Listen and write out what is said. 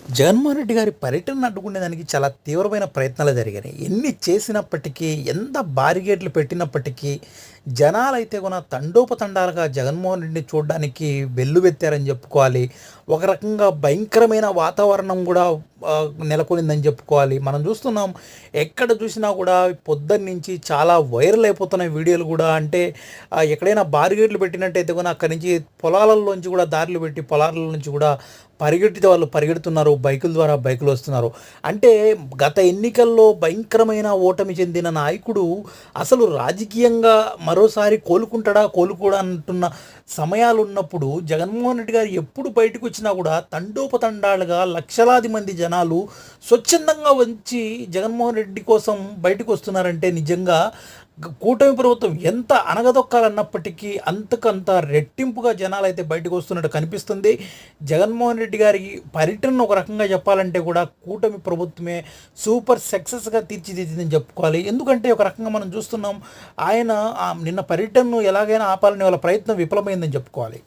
జగన్మోహన్ రెడ్డి గారి పర్యటనను అడ్డుకునేదానికి చాలా తీవ్రమైన ప్రయత్నాలు జరిగాయి. ఎన్ని చేసినప్పటికీ, ఎంత బారిగేట్లు పెట్టినప్పటికీ, జనాలైతే తండోపతండాలుగా జగన్మోహన్ రెడ్డిని చూడడానికి వెల్లువెత్తారని చెప్పుకోవాలి. ఒక రకంగా భయంకరమైన వాతావరణం కూడా నెలకొనిందని చెప్పుకోవాలి. మనం చూస్తున్నాం, ఎక్కడ చూసినా కూడా పొద్దున్నుంచి చాలా వైరల్ అయిపోతున్న వీడియోలు కూడా. అంటే ఎక్కడైనా బారిగేట్లు పెట్టినట్టయితే అక్కడి నుంచి పొలాలలోంచి కూడా దారులు పెట్టి పొలాల నుంచి కూడా పరిగెట్టితే వాళ్ళు పరిగెడుతున్నారు. బైకుల ద్వారా బైకులు వస్తున్నారు. అంటే గత ఎన్నికల్లో భయంకరమైన ఓటమి చెందిన నాయకుడు అసలు రాజకీయంగా మరోసారి కోలుకోడా అంటున్న సమయాలు ఉన్నప్పుడు జగన్మోహన్ రెడ్డి గారు ఎప్పుడు బయటకు వచ్చినా కూడా తండోపతండాలుగా లక్షలాది మంది జనాలు స్వచ్ఛందంగా వచ్చి జగన్మోహన్ రెడ్డి కోసం బయటకు వస్తున్నారంటే నిజంగా కూటమి ప్రభుత్వం ఎంత అనగదొక్కాలన్నప్పటికీ అంతకంత రెట్టింపుగా జనాలు అయితే బయటకు వస్తున్నట్టు కనిపిస్తుంది. జగన్మోహన్ రెడ్డి గారి పర్యటనను ఒక రకంగా చెప్పాలంటే కూడా కూటమి ప్రభుత్వమే సూపర్ సక్సెస్గా తీర్చిదిద్దిందని చెప్పుకోవాలి. ఎందుకంటే ఒక రకంగా మనం చూస్తున్నాం, ఆయన నిన్న పర్యటనను ఎలాగైనా ఆపాలని వాళ్ళ ప్రయత్నం విఫలమైందని చెప్పుకోవాలి.